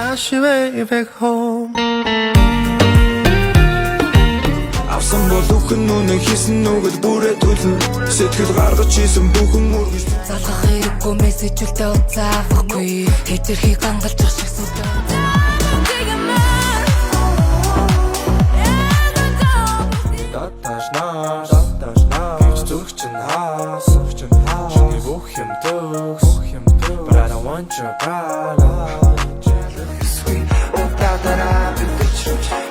dash away back home. Авсан боловх нь үнэ хийсэн нүгэл бүрээ төлөн сэтгэл гаргаж хийсэн бүхэн үргэлж залгах хэрэггүй мессежүүлдэ уцаахгүй хэвтэрхий гангалж ах шиг сүдэ Даташнаа гэж зүрх чинь хаас чиний бүх юм төгс But I don't want your problem Sweet, oh, that I've been